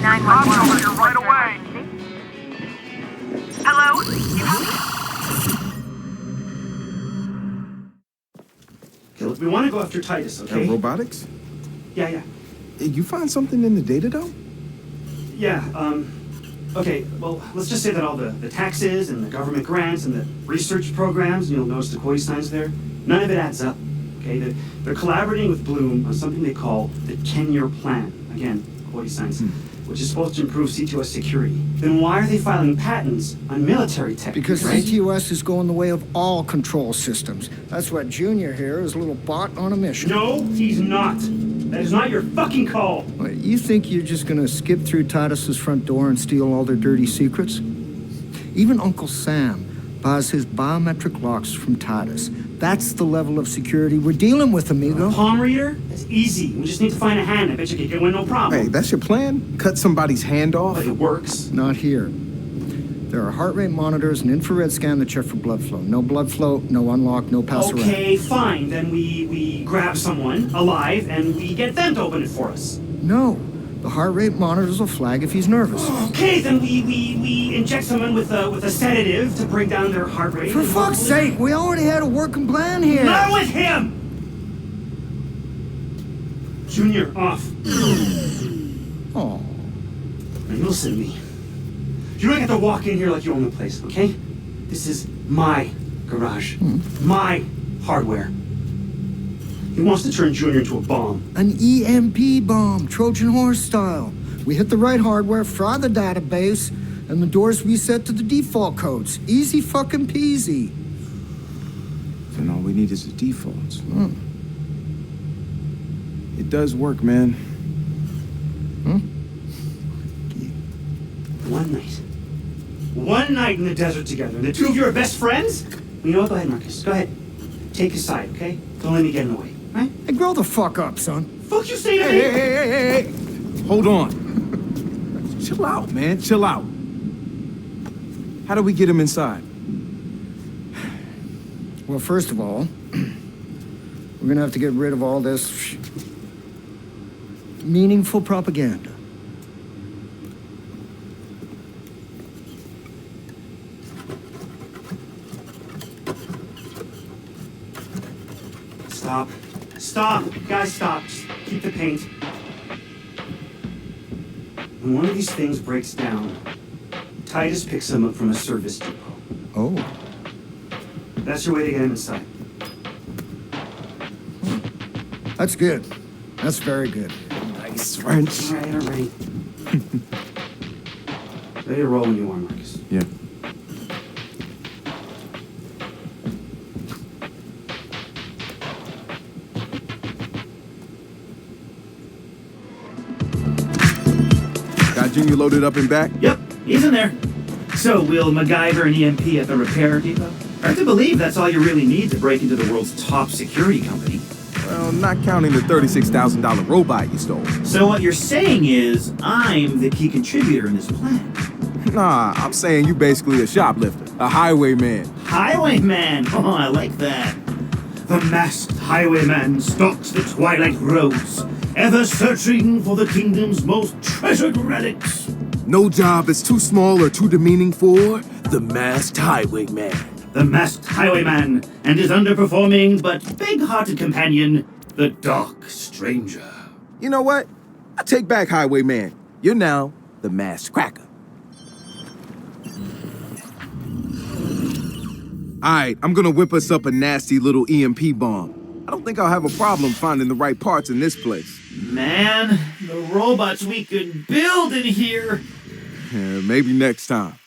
911 here right away. Hello? Okay, look, we want to go after Titus, okay? Robotics? Yeah. You find something in the data, though? Yeah, okay, well, let's just say that all the taxes and the government grants and the research programs, you'll notice the quote signs there, none of it adds up, okay? They're collaborating with Bloom on something they call the 10-year plan. Again, quote signs, which is supposed to improve CTOS security. Then why are they filing patents on military tech? Because right? CTOS is going the way of all control systems. That's why Junior here is a little bot on a mission. No, he's not. That is not your fucking call. What, you think you're just gonna skip through Titus's front door and steal all their dirty secrets? Even Uncle Sam buys his biometric locks from Titus. That's the level of security we're dealing with, amigo. Palm reader? That's easy. We just need to find a hand. I bet you could get one, no problem. Hey, that's your plan? Cut somebody's hand off? But it works. Not here. There are heart rate monitors and infrared scan that check for blood flow. No blood flow, no unlock, no pass around. Okay, fine. Then we grab someone alive and we get them to open it for us. No. The heart rate monitors will flag if he's nervous. Okay, then we inject someone with a sedative to bring down their heart rate. For fuck's sake, we already had a working plan here. Not with him! Junior, off. Oh. Now you listen to me. You don't get to walk in here like you own the place, okay? This is my garage. My hardware. He wants to turn Junior into a bomb. An EMP bomb, Trojan horse style. We hit the right hardware, fry the database, and the doors reset to the default codes. Easy fucking peasy. Then all we need is the defaults. It does work, man. One night in the desert together, and the two of you are best friends? You know what? Go ahead, Marcus. Go ahead. Take his side, okay? Don't let me get in the way, right? Hey, grow the fuck up, son. Fuck you say to me? Hey. Hold on. Chill out, man. Chill out. How do we get him inside? Well, first of all, we're gonna have to get rid of all this meaningful propaganda. Stop. Guys, stop. Just keep the paint. When one of these things breaks down, Titus picks them up from a service depot. Oh. That's your way to get him inside. That's good. That's very good. Nice French. All right. Ready to roll when you are, Marcus. Yeah. Got Junior loaded up and back? Yep, he's in there. So, will MacGyver and EMP at the repair depot? Hard to believe that's all you really need to break into the world's top security company. Well, not counting the $36,000 robot you stole. So what you're saying is, I'm the key contributor in this plan. Nah, I'm saying you basically a shoplifter, a highwayman. Highwayman! Oh, I like that. The masked highwayman stalks the twilight roads, ever searching for the kingdom's most treasured relics. No job is too small or too demeaning for the masked highwayman. The masked highwayman and his underperforming but big-hearted companion, the Dark Stranger. You know what? I take back highwayman. You're now the masked cracker. Alright, I'm gonna whip us up a nasty little EMP bomb. I don't think I'll have a problem finding the right parts in this place. Man, the robots we could build in here. Yeah, maybe next time.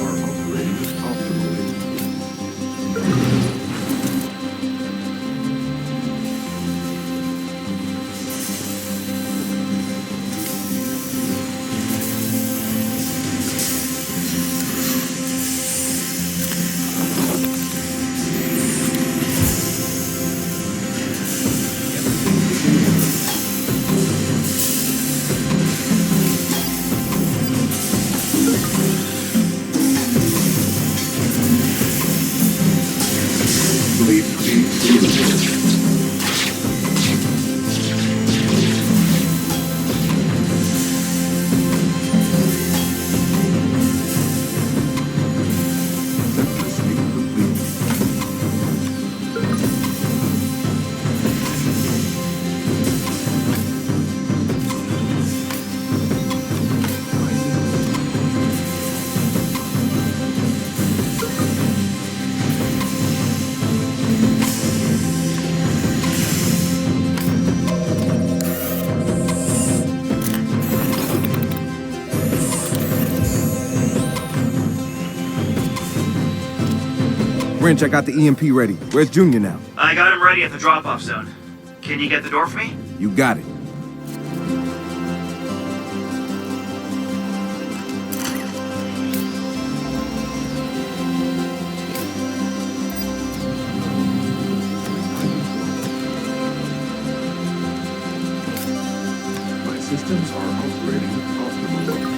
are operating optimally. Lead speed. Successfully complete. Wrench, I got the EMP ready. Where's Junior now? I got him ready at the drop-off zone. Can you get the door for me? You got it. My systems are operating optimally.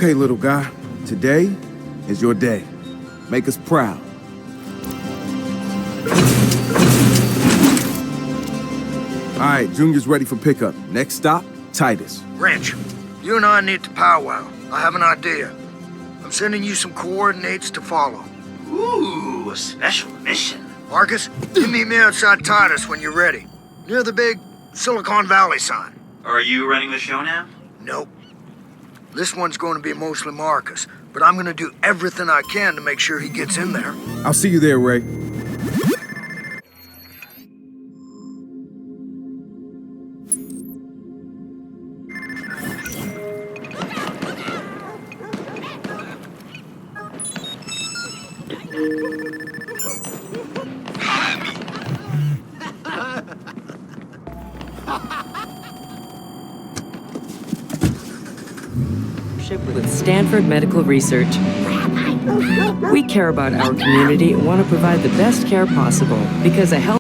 Okay, little guy. Today is your day. Make us proud. All right, Junior's ready for pickup. Next stop, Titus. Wrench, you and I need to powwow. I have an idea. I'm sending you some coordinates to follow. Ooh, a special mission. Marcus, you meet me outside Titus when you're ready. Near the big Silicon Valley sign. Are you running the show now? Nope. This one's going to be mostly Marcus, but I'm going to do everything I can to make sure he gets in there. I'll see you there, Ray. With Stanford Medical Research. We care about our community and want to provide the best care possible because a health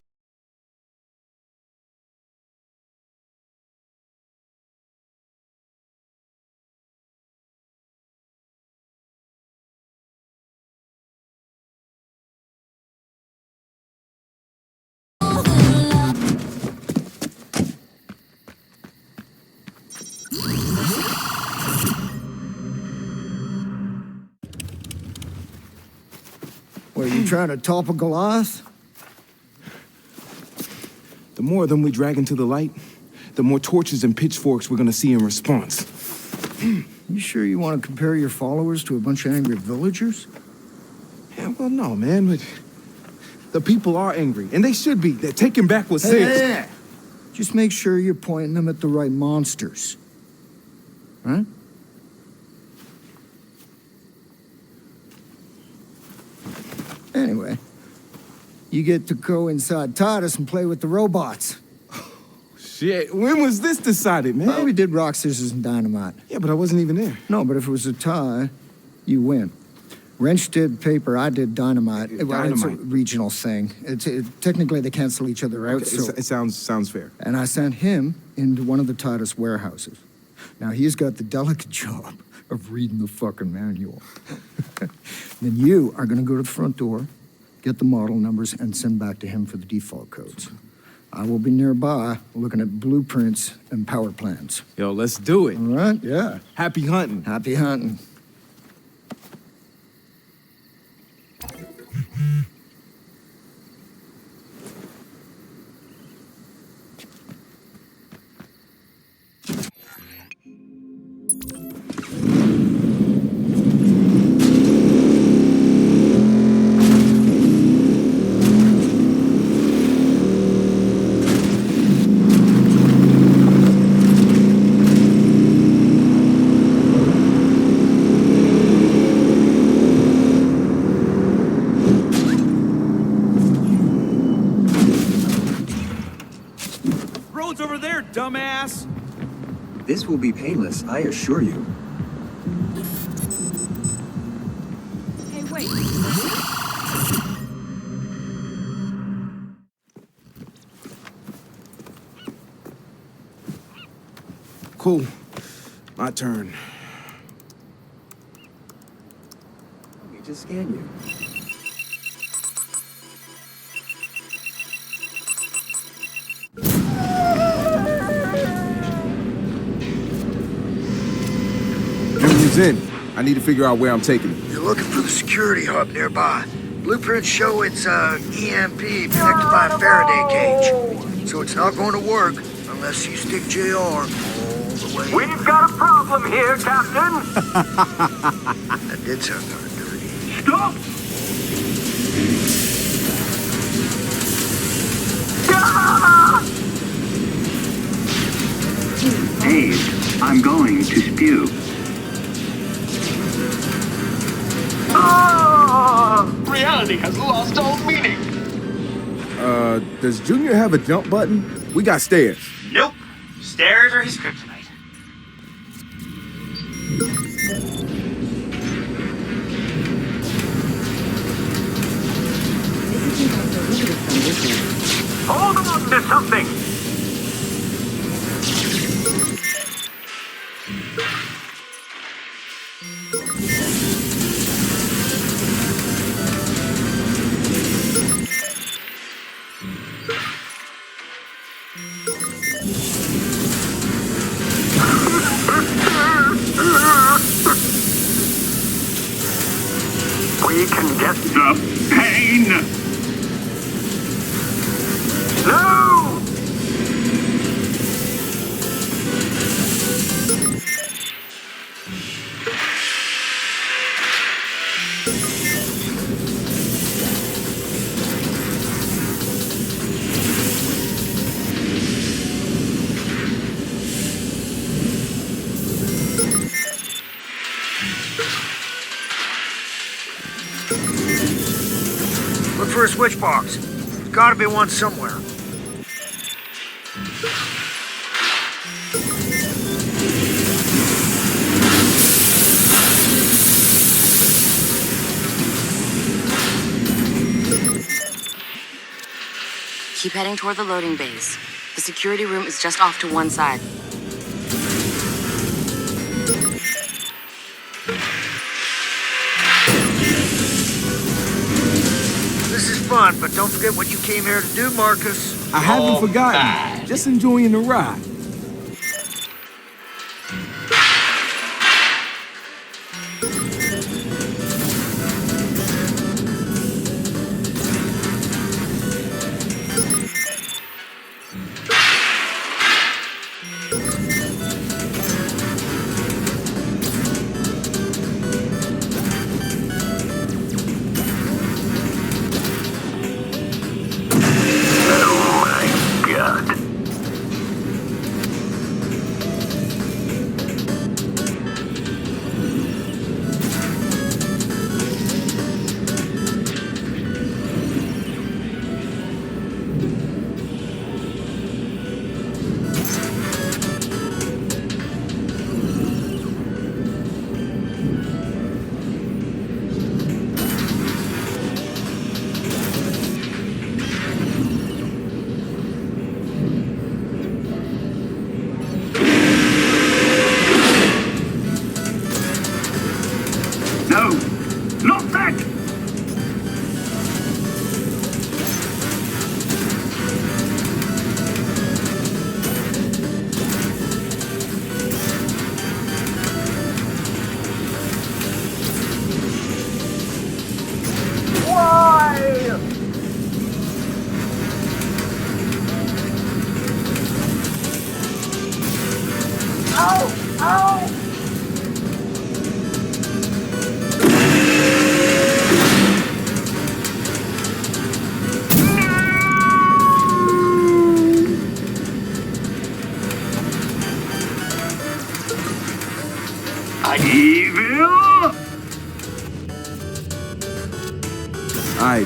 What, you trying to topple Goliath? The more of them we drag into the light, the more torches and pitchforks we're gonna see in response. You sure you want to compare your followers to a bunch of angry villagers? Yeah, well, no, man, but the people are angry, and they should be. They're taking back what's Hey, theirs. hey, hey. Just make sure you're pointing them at the right monsters. Right? Anyway, you get to go inside Titus and play with the robots. Shit, when was this decided, man? Well, we did rock, scissors, and dynamite. Yeah, but I wasn't even there. No, but if it was a tie, you win. Wrench did paper, I did dynamite. Well, it's a Dynamite. regional thing. Technically, they cancel each other out, so... It sounds fair. And I sent him into one of the Titus warehouses. Now, he's got the delicate job of reading the fucking manual. Then you are gonna go to the front door, get the model numbers, and send back to him for the default codes. I will be nearby looking at blueprints and power plans. Yo, let's do it. All right? Yeah. Happy hunting. Happy hunting. Road's over there, dumbass. This will be painless, I assure you. Hey, wait. Cool. My turn. Let me just scan you. Junior's in. I need to figure out where I'm taking him. You're looking for the security hub nearby. Blueprints show it's EMP protected by a Faraday cage. So it's not going to work unless you stick JR all the way. We've got a problem here, Captain. That did sound kind of dirty. Stop! Ah! Dave, I'm going to spew. Ah! Reality has lost all meaning. Does Junior have a jump button? We got stairs. Nope. Stairs are his kryptonite. Hold on to something. We can get the pain. No! Look for a switch box. There's gotta be one somewhere. Keep heading toward the loading bays. The security room is just off to one side. This is fun, but don't forget what you came here to do, Marcus. I haven't forgotten. Just enjoying the ride.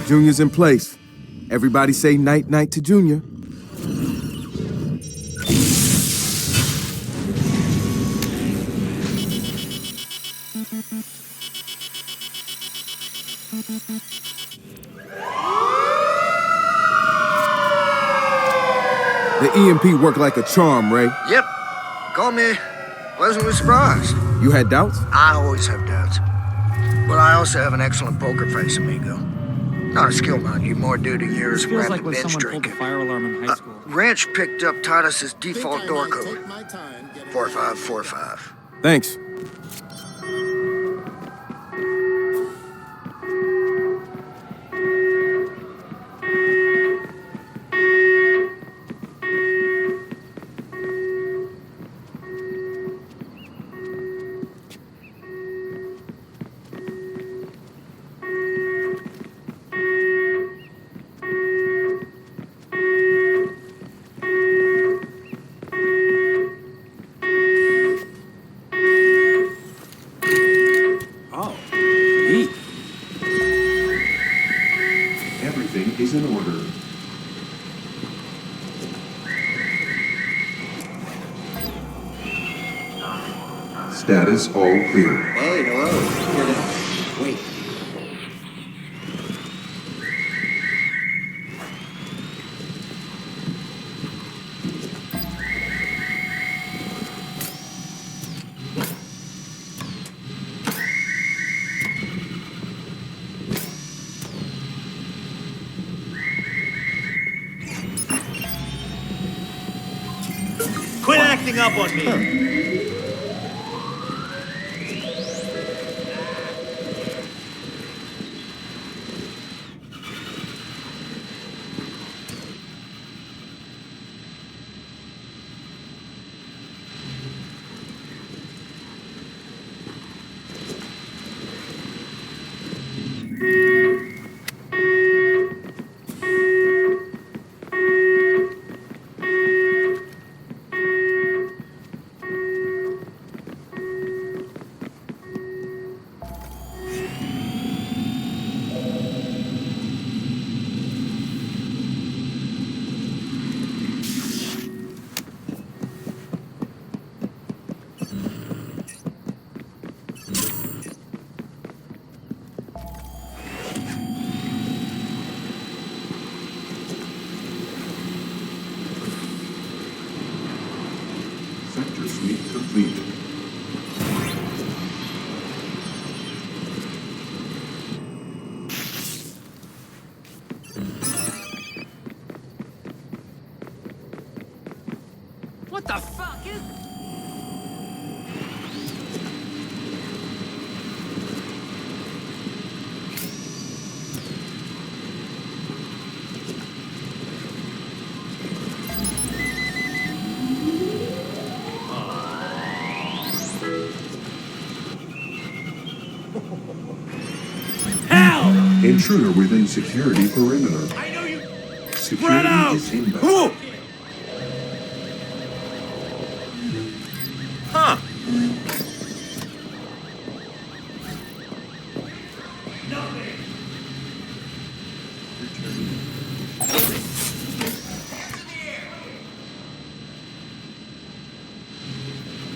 Junior's in place. Everybody say night-night to Junior. The EMP worked like a charm, Ray. Yep. Call me pleasantly surprised. You had doubts? I always have doubts. But I also have an excellent poker face, amigo. Not a skill mount, you more due to years of Feels rapid like when binge someone pulled the drinking. fire alarm in high school. Ranch picked up Titus's default door code. 4545. Thanks. Everything is in order. Status all clear. Hey, hello. Here now. Wait. Quit acting up on me. Sector sweep completed. What the fuck is... Intruder within security perimeter. I know you. Security is inbound. Huh.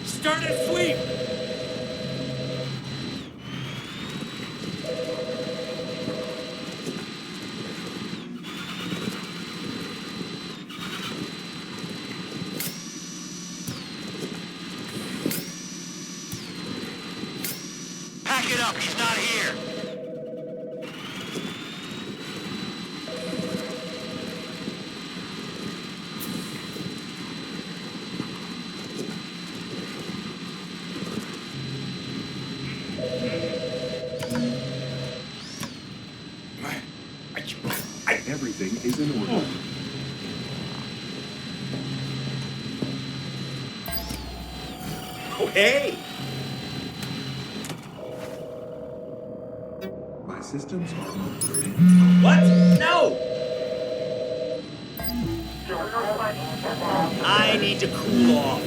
Start a sweep. Pack it up, he's not here. Everything is in order. Oh, hey. My systems are operating. What? No! I need to cool off.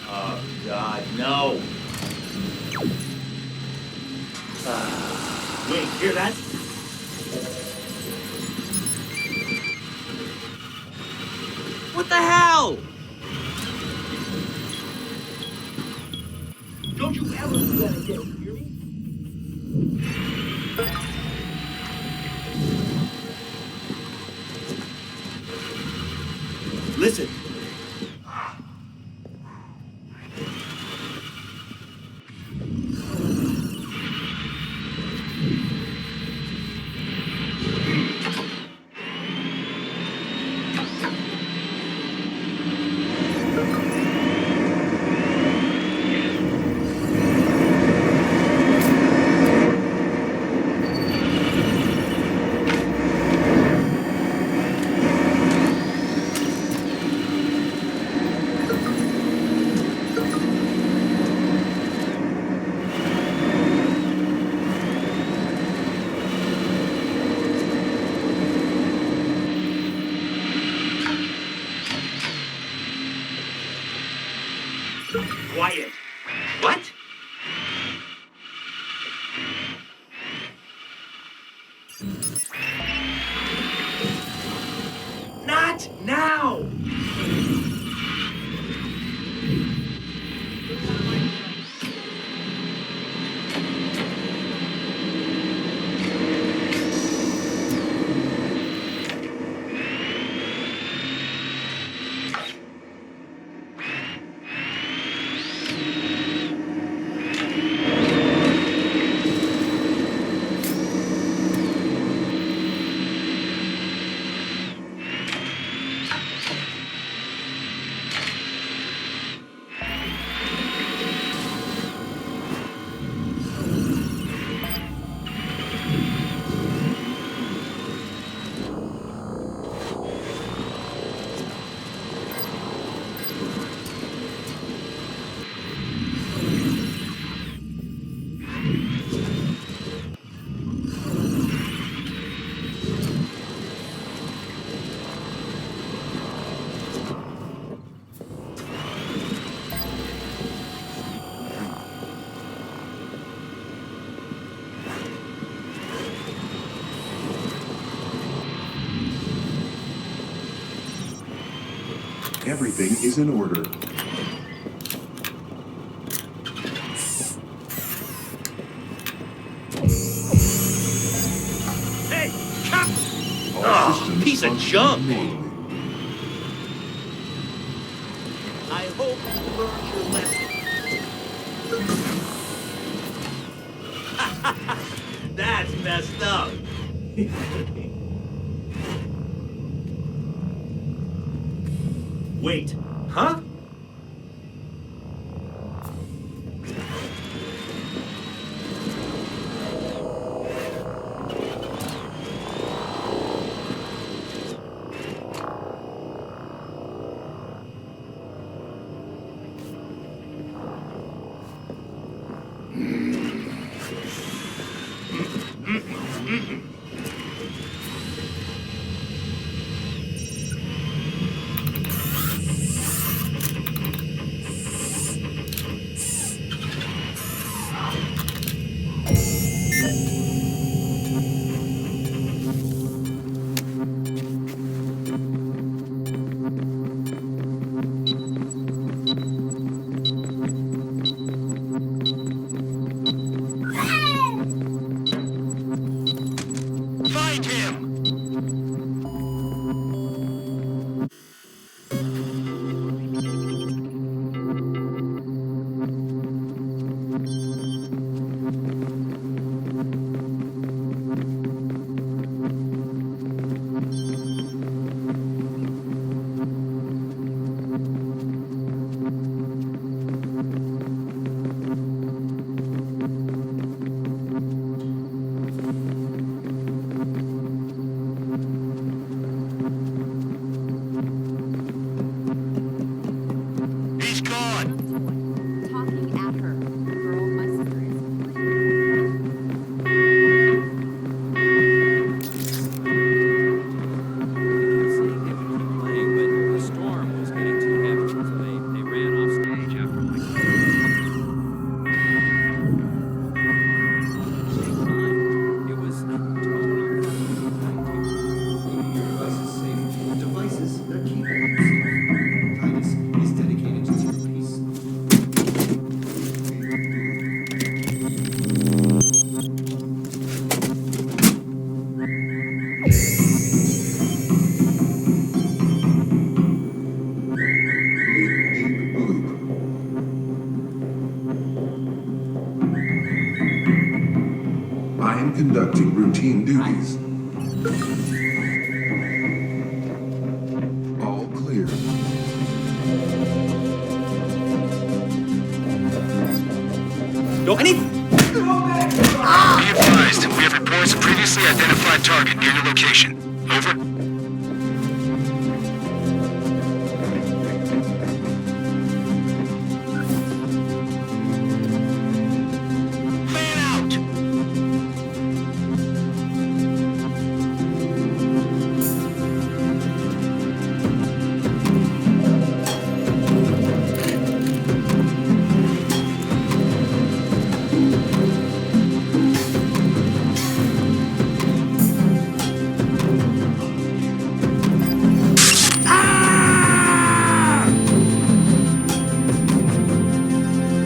Oh, God, no. Wait, hear that? What the hell? Don't you ever do that again, hear me? Listen. Quiet. What? Not now! Everything is in order. Hey, come! All systems piece of function junk. normally. I hope you learned your lesson. That's messed up. Wait, huh? conducting routine duties. All clear. Be advised, we have reports of previously identified target near your location. Over. Man out!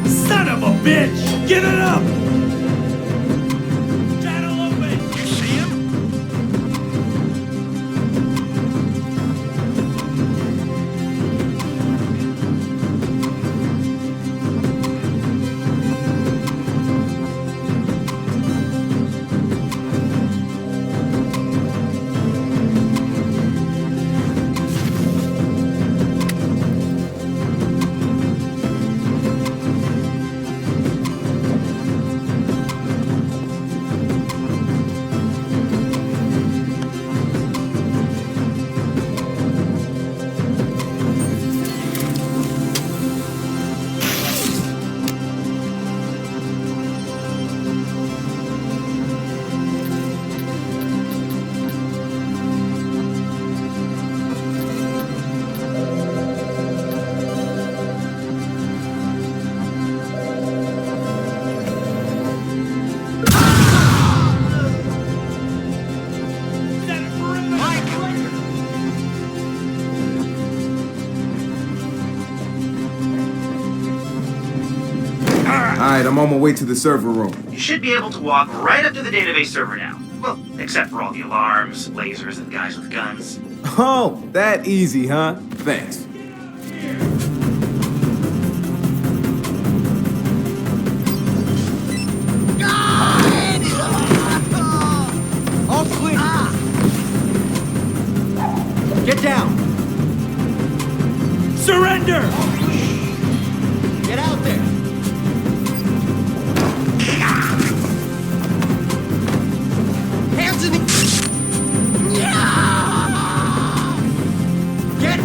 Son of a bitch! Give it up! You see him? Alright, I'm on my way to the server room. You should be able to walk right up to the database server now. Well, except for all the alarms, lasers, and guys with guns. Oh, that easy, huh? Thanks. All clear. Get down. Surrender! Get out there. Hands in the... Get...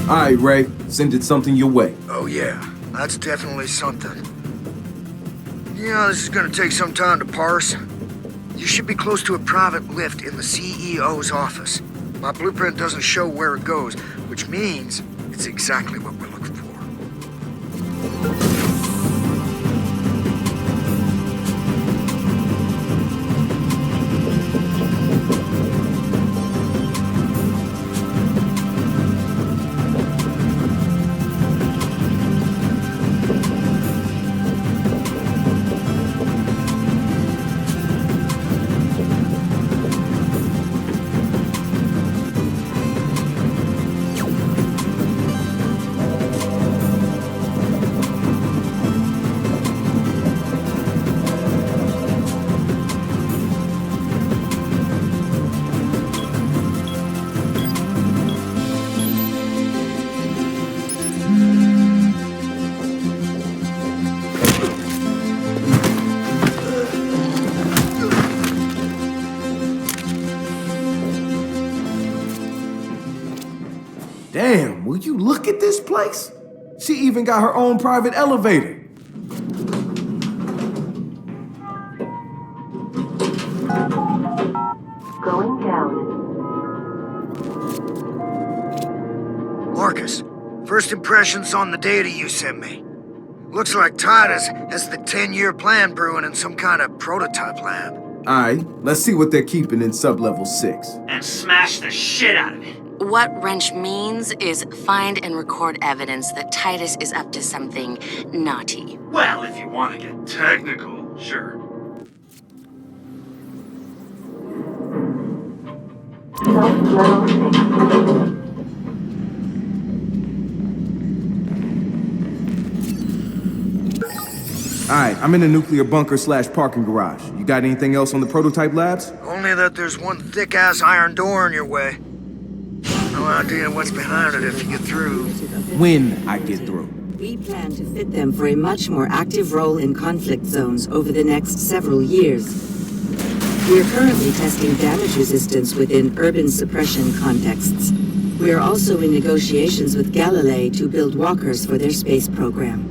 Alright, Ray, sending something your way. Oh, yeah. That's definitely something. Yeah, this is gonna take some time to parse. You should be close to a private lift in the CEO's office. My blueprint doesn't show where it goes, which means it's exactly what we're looking for. Damn, will you look at this place? She even got her own private elevator. Going down. Marcus, first impressions on the data you sent me. Looks like Titus has the 10-year plan brewing in some kind of prototype lab. Alright, let's see what they're keeping in sub-level 6. And smash the shit out of it. What Wrench means is find and record evidence that Titus is up to something naughty. Well, if you want to get technical, sure. Alright, I'm in the nuclear bunker / parking garage. You got anything else on the prototype labs? Only that there's one thick-ass iron door in your way. No idea what's behind it if you get through. When I get through. We plan to fit them for a much more active role in conflict zones over the next several years. We are currently testing damage resistance within urban suppression contexts. We are also in negotiations with Galilei to build walkers for their space program.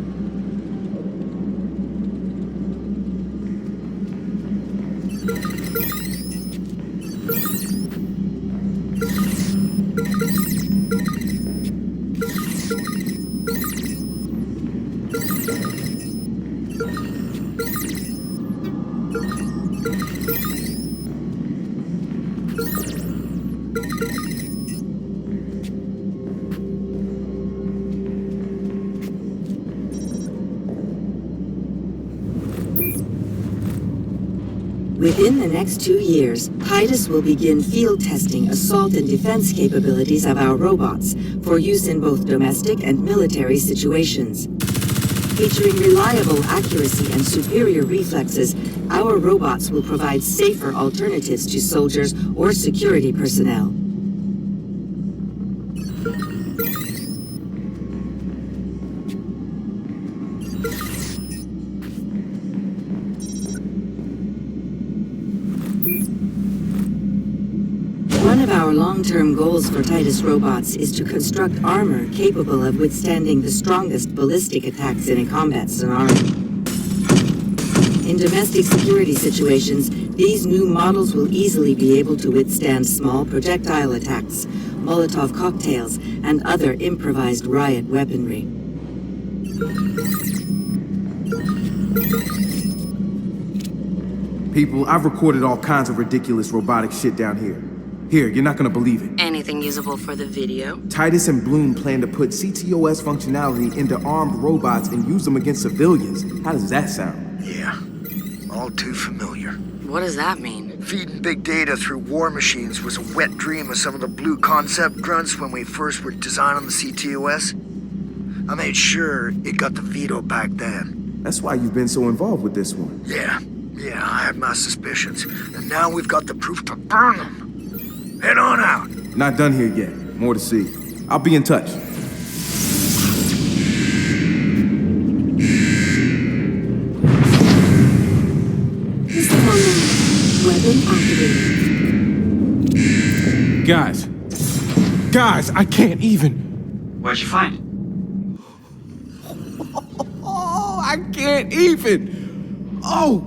Within the next 2 years, Titus will begin field testing assault and defense capabilities of our robots for use in both domestic and military situations. Featuring reliable accuracy and superior reflexes, our robots will provide safer alternatives to soldiers or security personnel. One of our long-term goals for Titus robots is to construct armor capable of withstanding the strongest ballistic attacks in a combat scenario. In domestic security situations, these new models will easily be able to withstand small projectile attacks, Molotov cocktails, and other improvised riot weaponry. People, I've recorded all kinds of ridiculous robotic shit down here. Here, you're not gonna believe it. Anything usable for the video? Titus and Bloom plan to put CTOS functionality into armed robots and use them against civilians. How does that sound? Yeah, all too familiar. What does that mean? Feeding big data through war machines was a wet dream of some of the blue concept grunts when we first were designing the CTOS. I made sure it got the veto back then. That's why you've been so involved with this one. Yeah, I had my suspicions. And now we've got the proof to burn them. Head on out. Not done here yet. More to see. I'll be in touch. System online. Weapon activated. Guys, I can't even. What'd you find? Oh, I can't even. Oh.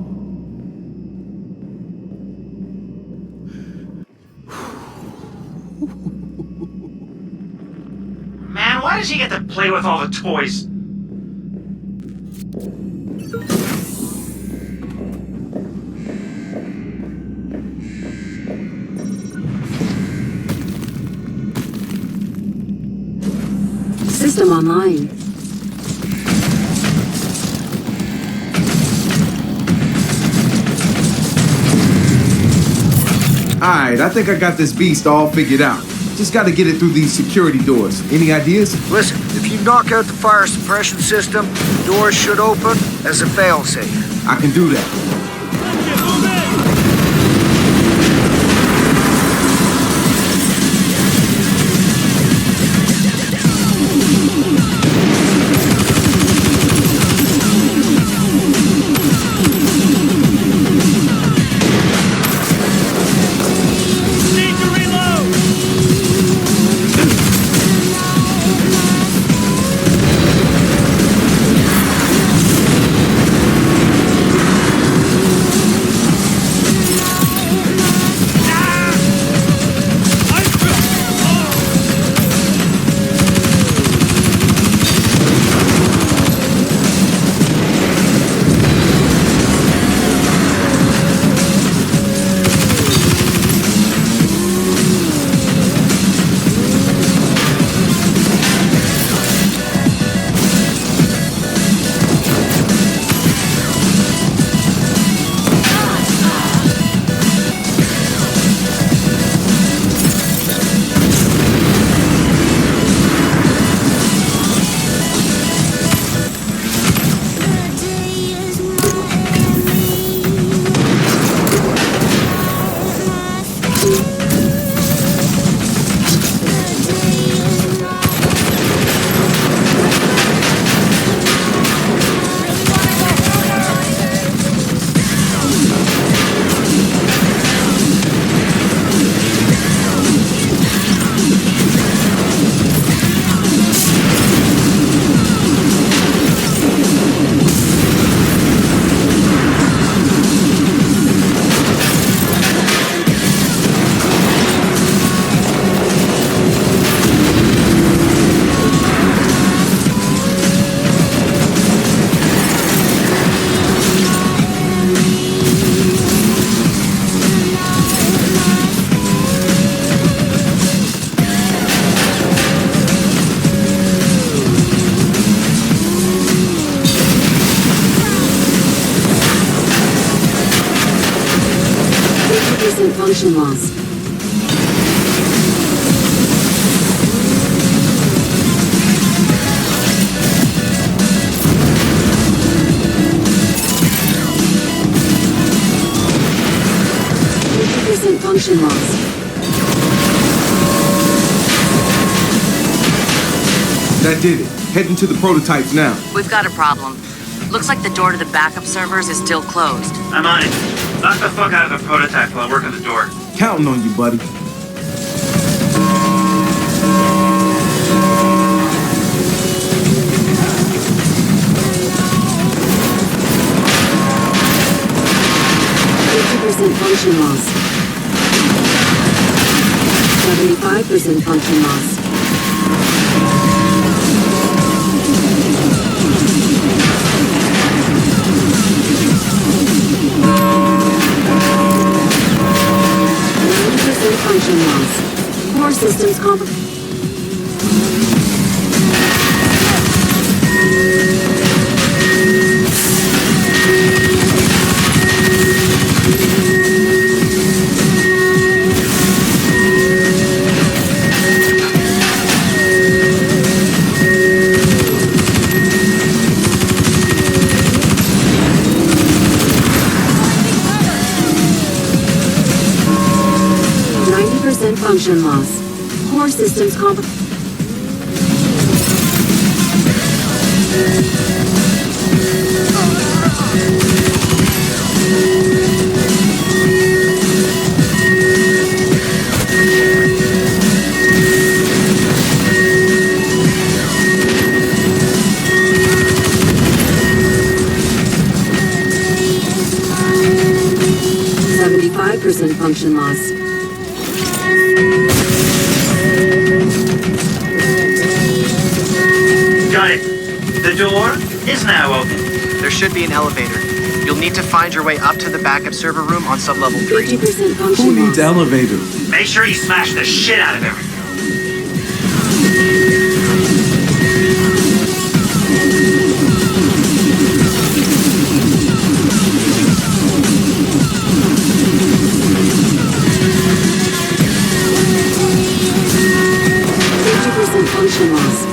Man, why does he get to play with all the toys? System online. Alright, I think I got this beast all figured out. Just gotta get it through these security doors. Any ideas? Listen, if you knock out the fire suppression system, the doors should open as a failsafe. I can do that. function loss. Function loss. That did it. Heading to the prototypes now. We've got a problem. Looks like the door to the backup servers is still closed. I'm on it. Knock the fuck out of the prototype while I work on the door. Counting on you, buddy. Function loss. 75% function loss. Function loss. Core systems compromised. 90% function loss. Core systems compromised. Function loss. Got it. The door is now open. There should be an elevator. You'll need to find your way up to the backup server room on sublevel 3. 50% function Who needs loss. elevators? Make sure you smash the shit out of everything. Function loss.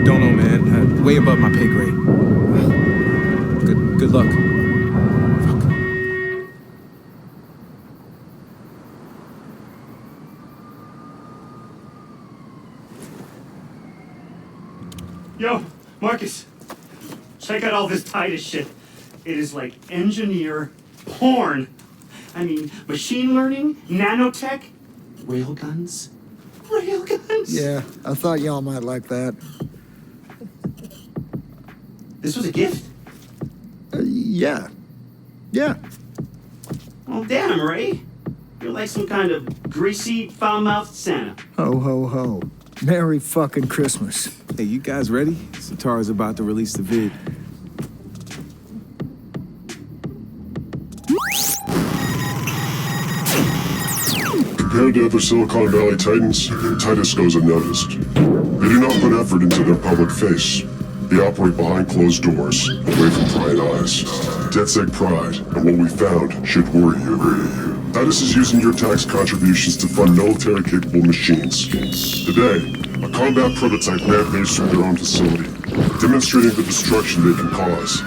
Don't know, man. Way above my pay grade. Good luck. Fuck. Yo, Marcus. check out all this Titus shit. It is like engineer porn. I mean, machine learning, nanotech, railguns. Railguns? Yeah, I thought y'all might like that. This was a gift? Yeah. Yeah. Well, damn, Ray. You're like some kind of greasy, foul-mouthed Santa. Ho, ho, ho. Merry fucking Christmas. Hey, you guys ready? Satara's about to release the vid. Compared to other Silicon Valley titans, Titus goes unnoticed. They do not put effort into their public face. They operate behind closed doors, away from prying eyes. DedSec pride, and what we found should worry you. Titus is using your tax contributions to fund military-capable machines. Today, a combat prototype rampages through their own facility, demonstrating the destruction they can cause.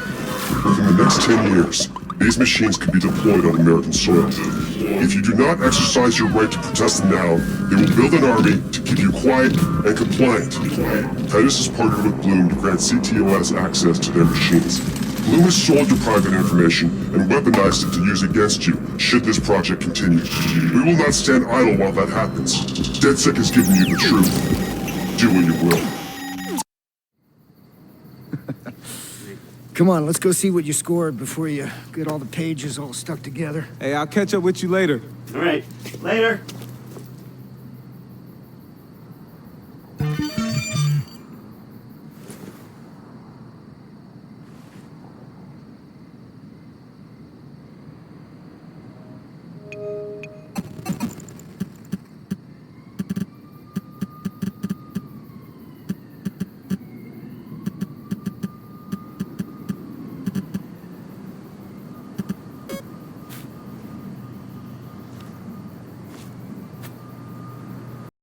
Within the next 10 years, these machines could be deployed on American soil. If you do not exercise your right to protest them now, they will build an army to keep you quiet and compliant. Titus has partnered with Bloom to grant CTOS access to their machines. Bloom has sold your private information and weaponized it to use against you, should this project continue. We will not stand idle while that happens. DedSec has given you the truth. Do what you will. Come on, let's go see what you scored before you get all the pages all stuck together. Hey, I'll catch up with you later. All right, later.